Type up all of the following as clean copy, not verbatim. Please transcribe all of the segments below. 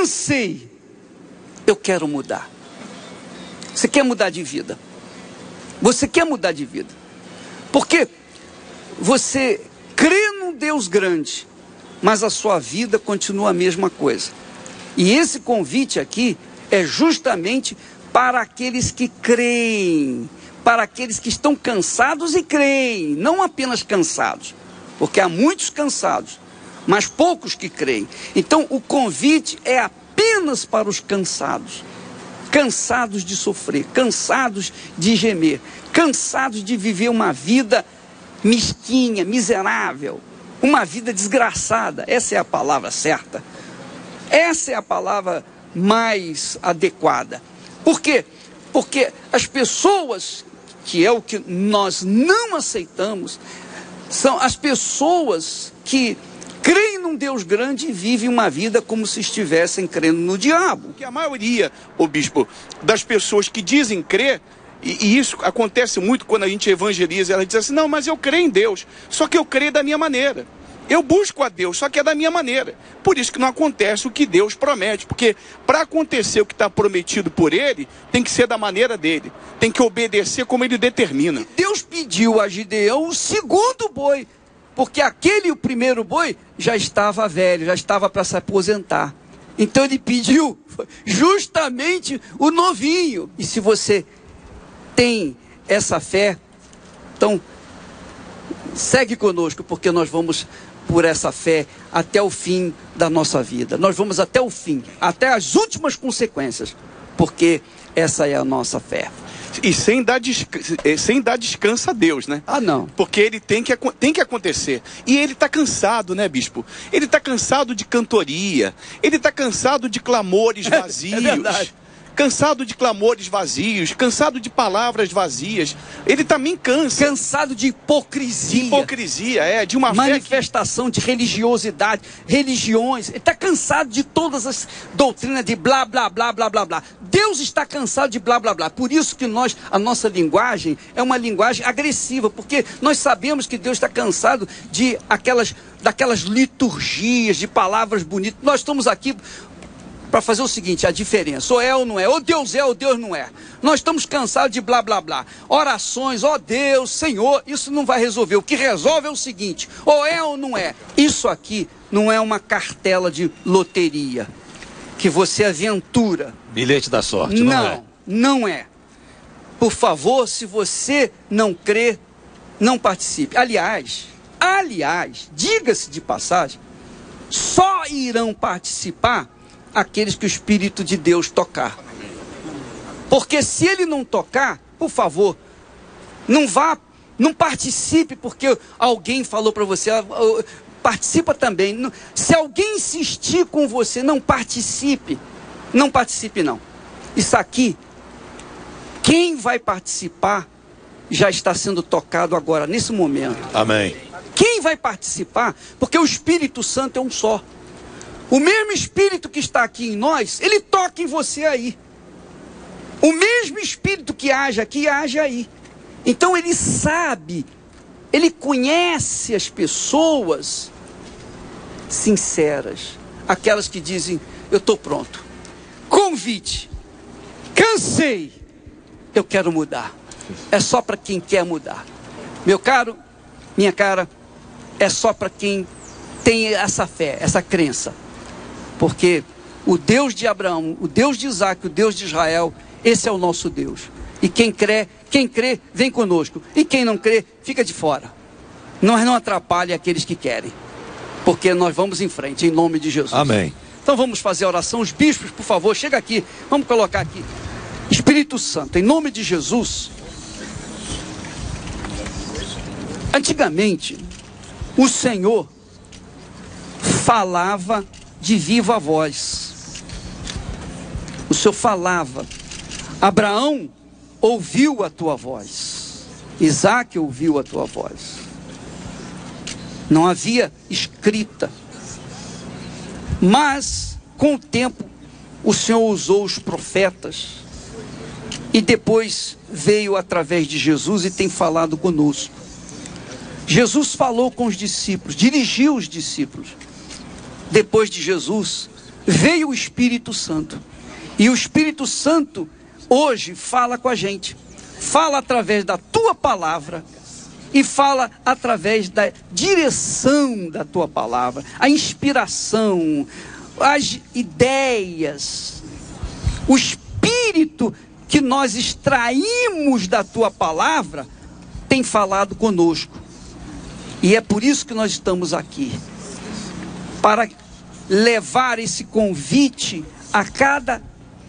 cansei, eu quero mudar. Você quer mudar de vida? Você quer mudar de vida? Porque você crê num Deus grande, mas a sua vida continua a mesma coisa. E esse convite aqui é justamente para aqueles que creem, para aqueles que estão cansados e creem, não apenas cansados, porque há muitos cansados, mas poucos que creem. Então o convite é apenas para os cansados, cansados de sofrer, cansados de gemer, cansados de viver uma vida mesquinha, miserável, uma vida desgraçada. Essa é a palavra certa, essa é a palavra mais adequada. Por quê? Porque as pessoas, que é o que nós não aceitamos, são as pessoas que creem num Deus grande e vivem uma vida como se estivessem crendo no diabo. Porque a maioria, ô bispo, das pessoas que dizem crer, e isso acontece muito quando a gente evangeliza, ela diz assim, não, mas eu creio em Deus, só que eu creio da minha maneira. Eu busco a Deus, só que é da minha maneira. Por isso que não acontece o que Deus promete. Porque para acontecer o que está prometido por Ele, tem que ser da maneira dele. Tem que obedecer como Ele determina. Deus pediu a Gideão o segundo boi, porque o primeiro boi, já estava velho, já estava para se aposentar. Então Ele pediu justamente o novinho. E se você tem essa fé, então segue conosco, porque nós vamos por essa fé até o fim da nossa vida. Nós vamos até o fim, até as últimas consequências, porque essa é a nossa fé. E sem dar descanso a Deus, né? Ah, não. Porque ele tem que acontecer. E ele está cansado, né, bispo? Ele está cansado de cantoria. Ele está cansado de clamores vazios. É verdade. Cansado de clamores vazios, cansado de palavras vazias. Ele também cansa. Cansado de hipocrisia. De uma manifestação de religiosidade, religiões. Ele está cansado de todas as doutrinas de blá, blá, blá, blá, blá, blá. Deus está cansado de blá, blá, blá. Por isso que a nossa linguagem é uma linguagem agressiva, porque nós sabemos que Deus está cansado daquelas liturgias, de palavras bonitas. Nós estamos aqui para fazer o seguinte, a diferença, ou é ou não é, ou Deus não é. Nós estamos cansados de blá, blá, blá. Orações, ó Deus, Senhor, isso não vai resolver. O que resolve é o seguinte, ou é ou não é. Isso aqui não é uma cartela de loteria, que você aventura. Bilhete da sorte, não é? Não é. Por favor, se você não crê, não participe. Aliás, diga-se de passagem, só irão participar aqueles que o Espírito de Deus tocar. Porque se ele não tocar, por favor, não participe porque alguém falou para você, participa também. Se alguém insistir com você, não participe. Não participe não. Isso aqui, quem vai participar já está sendo tocado agora, nesse momento. Amém. Quem vai participar? Porque o Espírito Santo é um só. O mesmo Espírito que está aqui em nós, ele toca em você aí. O mesmo Espírito que age aqui, age aí. Então ele sabe, ele conhece as pessoas sinceras. Aquelas que dizem, eu estou pronto. Convite. Cansei. Eu quero mudar. É só para quem quer mudar. Meu caro, minha cara, é só para quem tem essa fé, essa crença. Porque o Deus de Abraão, o Deus de Isaac, o Deus de Israel, esse é o nosso Deus. E quem crê, vem conosco. E quem não crê, fica de fora. Não atrapalhe aqueles que querem. Porque nós vamos em frente, em nome de Jesus. Amém. Então vamos fazer a oração. Os bispos, por favor, chega aqui. Vamos colocar aqui. Espírito Santo, em nome de Jesus. Antigamente, o Senhor falava de viva voz. O Senhor falava. Abraão ouviu a tua voz. Isaac ouviu a tua voz. Não havia escrita. Mas, com o tempo, o Senhor usou os profetas. E depois veio através de Jesus e tem falado conosco. Jesus falou com os discípulos, dirigiu os discípulos. Depois de Jesus, veio o Espírito Santo. E o Espírito Santo hoje fala com a gente. Fala através da tua palavra e fala através da direção da tua palavra, a inspiração, as ideias, o Espírito que nós extraímos da tua palavra tem falado conosco. E é por isso que nós estamos aqui, para levar esse convite a cada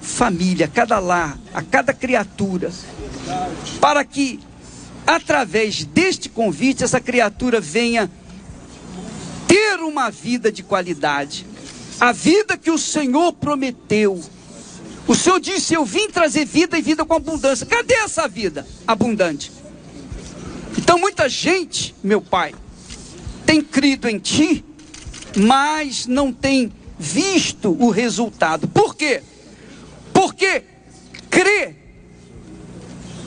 família, a cada lar, a cada criatura, para que através deste convite essa criatura venha ter uma vida de qualidade, a vida que o Senhor prometeu. O Senhor disse: eu vim trazer vida e vida com abundância. Cadê essa vida abundante? Então muita gente, meu Pai, tem crido em Ti, mas não tem visto o resultado. Por quê? Porque crê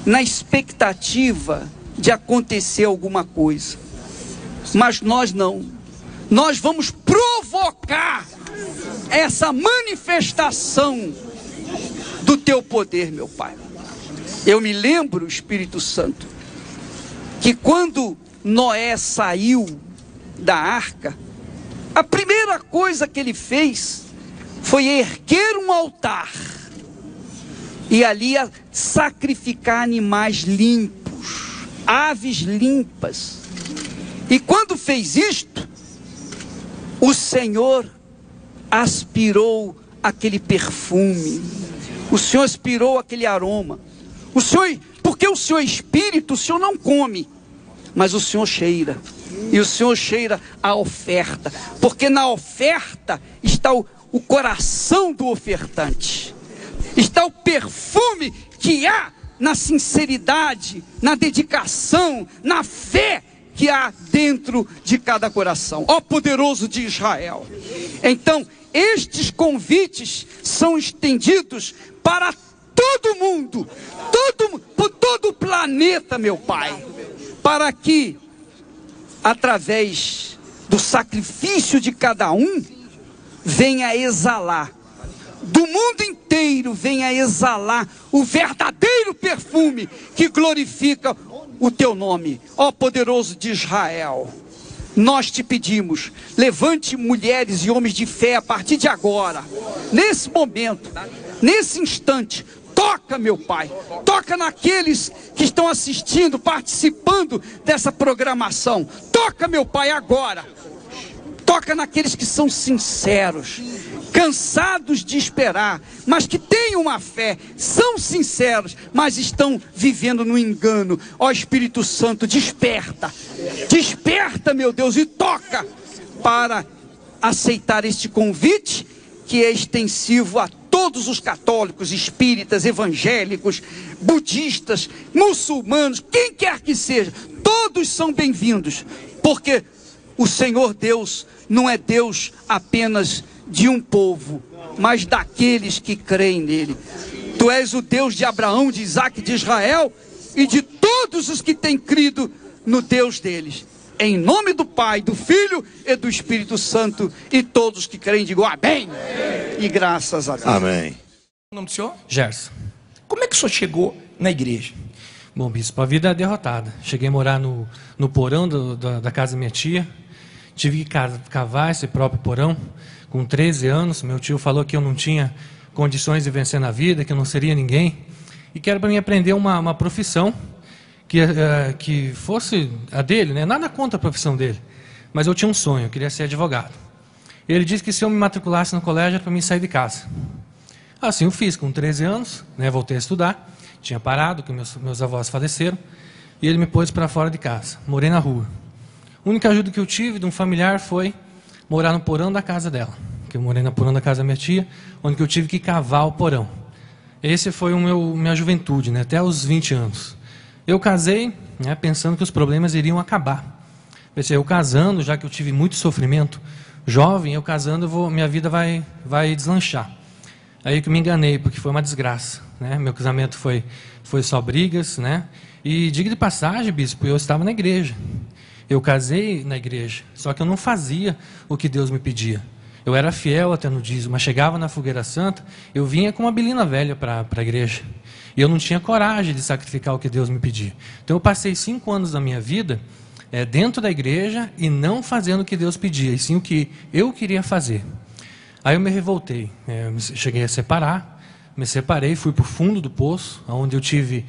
na expectativa de acontecer alguma coisa, mas nós não. Nós vamos provocar essa manifestação do Teu poder, meu Pai. Eu me lembro, Espírito Santo, que quando Noé saiu da arca, a primeira coisa que ele fez foi erguer um altar e ali sacrificar animais limpos, aves limpas. E quando fez isto, o Senhor aspirou aquele perfume, o Senhor aspirou aquele aroma. O Senhor, porque o Senhor é Espírito, o Senhor não come, mas o Senhor cheira. E o Senhor cheira a oferta, porque na oferta está o coração do ofertante, está o perfume que há na sinceridade, na dedicação, na fé que há dentro de cada coração. Ó poderoso de Israel! Então, estes convites são estendidos para todo mundo, por todo o planeta, meu Pai, para que através do sacrifício de cada um venha exalar, do mundo inteiro venha exalar o verdadeiro perfume que glorifica o Teu nome. Ó poderoso de Israel, nós te pedimos, levante mulheres e homens de fé a partir de agora, nesse momento, nesse instante. Toca, meu Pai, toca naqueles que estão assistindo, participando dessa programação. Toca, meu Pai, agora. Toca naqueles que são sinceros, cansados de esperar, mas que têm uma fé, são sinceros, mas estão vivendo no engano. Ó Espírito Santo, desperta, desperta, meu Deus, e toca para aceitar este convite que é extensivo a todos os católicos, espíritas, evangélicos, budistas, muçulmanos, quem quer que seja, todos são bem-vindos, porque o Senhor Deus não é Deus apenas de um povo, mas daqueles que creem nele. Tu és o Deus de Abraão, de Isaac, de Israel e de todos os que têm crido no Deus deles. Em nome do Pai, do Filho e do Espírito Santo, e todos que creem digam amém. E graças a Deus. Amém. O nome do senhor? Gerson. Como é que o senhor chegou na igreja? Bom, bispo, a vida é derrotada. Cheguei a morar no porão da casa da minha tia. Tive que cavar esse próprio porão com 13 anos. Meu tio falou que eu não tinha condições de vencer na vida, que eu não seria ninguém. E que era para mim aprender uma profissão que fosse a dele, né? Nada contra a profissão dele. Mas eu tinha um sonho, eu queria ser advogado. Ele disse que se eu me matriculasse no colégio era para mim sair de casa. Assim eu fiz, com 13 anos, né? Voltei a estudar. Tinha parado, que meus avós faleceram. E ele me pôs para fora de casa. Morei na rua. A única ajuda que eu tive de um familiar foi morar no porão da casa dela. Que eu morei no porão da casa da minha tia, onde que eu tive que cavar o porão. Esse foi minha juventude, né? Até os 20 anos. Eu casei, né, pensando que os problemas iriam acabar. Pensei, eu casando, já que eu tive muito sofrimento jovem, eu casando, minha vida vai deslanchar. Aí que eu me enganei, porque foi uma desgraça, né? Meu casamento foi só brigas, né? E diga de passagem, bispo, eu estava na igreja. Eu casei na igreja, só que eu não fazia o que Deus me pedia. Eu era fiel até no dízimo, mas chegava na fogueira santa, eu vinha com uma bilina velha para a igreja. E eu não tinha coragem de sacrificar o que Deus me pedia. Então eu passei 5 anos da minha vida dentro da igreja e não fazendo o que Deus pedia, e sim o que eu queria fazer. Aí eu me revoltei, cheguei a separar, me separei, fui para o fundo do poço, onde eu tive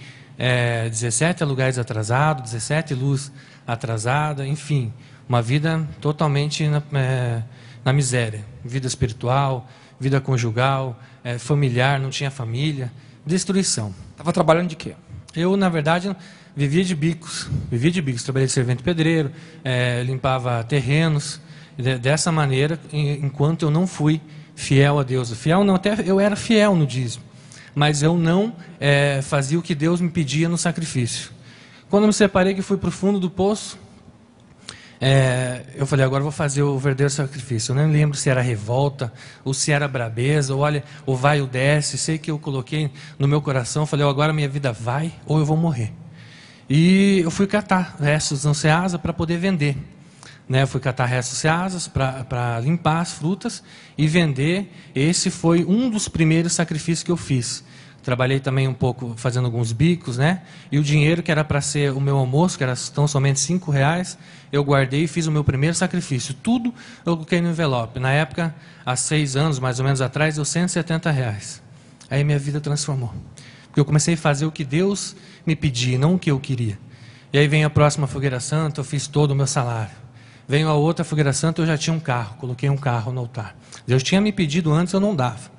17 aluguéis atrasados, 17 luz atrasada, enfim, uma vida totalmente na miséria, vida espiritual, vida conjugal, familiar, não tinha família, destruição. Estava trabalhando de quê? Eu, na verdade, vivia de bicos, trabalhei de servente pedreiro, limpava terrenos, dessa maneira, enquanto eu não fui fiel a Deus. Fiel não, até eu era fiel no dízimo, mas eu não fazia o que Deus me pedia no sacrifício. Quando eu me separei, que fui para o fundo do poço, eu falei, agora eu vou fazer o verdadeiro sacrifício. Eu nem lembro se era revolta, ou se era brabeza, ou olha, ou vai ou desce. Sei que eu coloquei no meu coração, falei, agora minha vida vai ou eu vou morrer. E eu fui catar restos no Ceasa para poder vender. Eu fui catar restos Ceasas para limpar as frutas e vender. Esse foi um dos primeiros sacrifícios que eu fiz. Trabalhei também um pouco fazendo alguns bicos, E o dinheiro que era para ser o meu almoço, que era tão somente R$5, eu guardei e fiz o meu primeiro sacrifício. Tudo eu coloquei no envelope. Na época, há 6 anos, mais ou menos atrás, deu R$170. Aí minha vida transformou. Porque eu comecei a fazer o que Deus me pedia, não o que eu queria. E aí vem a próxima fogueira santa, eu fiz todo o meu salário. Veio a outra fogueira santa, eu já tinha um carro, coloquei um carro no altar. Deus tinha me pedido antes, eu não dava.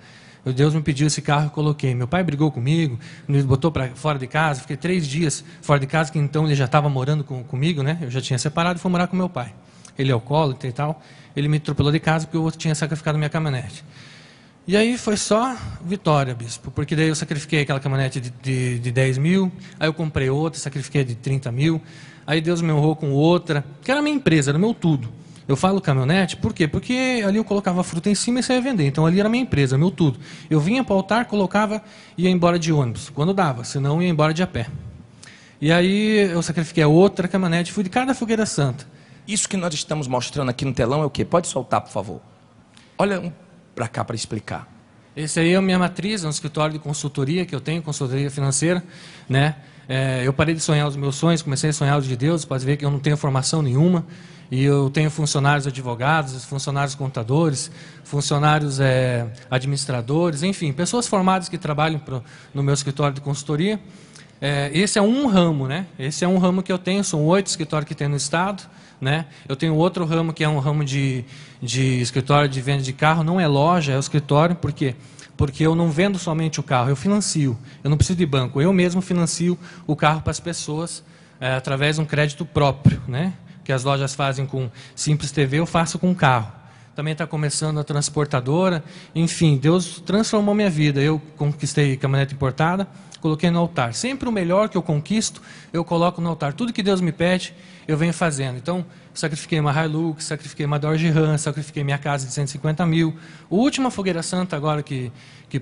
Deus me pediu esse carro, eu coloquei. Meu pai brigou comigo, me botou para fora de casa, fiquei 3 dias fora de casa, que então ele já estava morando comigo, Eu já tinha separado e fui morar com meu pai. Ele é alcoólatra e tal, ele me atropelou de casa porque eu tinha sacrificado minha caminhonete. E aí foi só vitória, bispo, porque daí eu sacrifiquei aquela caminhonete de 10 mil, aí eu comprei outra, sacrifiquei de 30 mil, aí Deus me honrou com outra, que era a minha empresa, era o meu tudo. Eu falo caminhonete, por quê? Porque ali eu colocava fruta em cima e saía vender, então ali era a minha empresa, meu tudo. Eu vinha para o altar, colocava e ia embora de ônibus, quando dava, senão ia embora de a pé. E aí eu sacrifiquei a outra caminhonete, fui de cada fogueira santa. Isso que nós estamos mostrando aqui no telão é o quê? Pode soltar, por favor. Olha para cá para explicar. Esse aí é a minha matriz, é um escritório de consultoria que eu tenho, consultoria financeira, eu parei de sonhar os meus sonhos, comecei a sonhar os de Deus, pode ver que eu não tenho formação nenhuma, e eu tenho funcionários advogados, funcionários contadores, funcionários administradores, enfim, pessoas formadas que trabalham no meu escritório de consultoria. Esse é um ramo, Esse é um ramo que eu tenho, são 8 escritórios que tem no estado, Eu tenho outro ramo que é um ramo de escritório de venda de carro, não é loja, é o escritório, por quê? Porque eu não vendo somente o carro, eu financio, eu não preciso de banco, eu mesmo financio o carro para as pessoas através de um crédito próprio, que as lojas fazem com Simples TV, eu faço com carro. Também está começando a transportadora, enfim, Deus transformou minha vida, eu conquistei caminhonete importada, coloquei no altar. Sempre o melhor que eu conquisto, eu coloco no altar. Tudo que Deus me pede, eu venho fazendo. Então, sacrifiquei uma Hilux, sacrifiquei uma Dodge Ram, sacrifiquei minha casa de 150 mil. A última fogueira santa agora que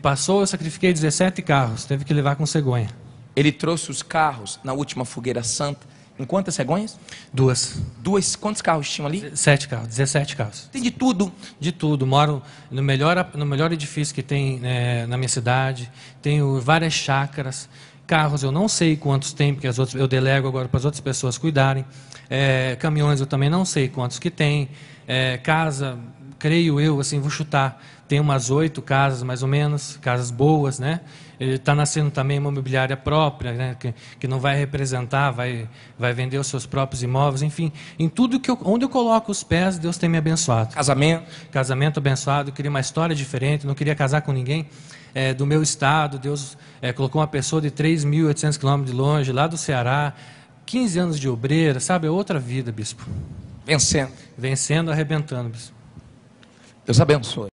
passou, eu sacrifiquei 17 carros, teve que levar com cegonha. Ele trouxe os carros na última fogueira santa. Em quantas cegonhas? 2. Quantos carros tinham ali? 7 carros, 17 carros. Tem de tudo? De tudo. Moro no melhor edifício que tem na minha cidade. Tenho várias chácaras. Carros eu não sei quantos tem, porque eu delego agora para as outras pessoas cuidarem. Caminhões eu também não sei quantos que tem. Casa, creio eu, assim, vou chutar, tem umas 8 casas mais ou menos, casas boas, Está nascendo também uma imobiliária própria, que não vai representar, vai vender os seus próprios imóveis, enfim, em tudo onde eu coloco os pés, Deus tem me abençoado. Casamento abençoado, eu queria uma história diferente, não queria casar com ninguém do meu estado, Deus colocou uma pessoa de 3.800 quilômetros de longe, lá do Ceará, 15 anos de obreira, sabe, é outra vida, bispo. Vencendo. Vencendo, arrebentando, bispo. Deus abençoe.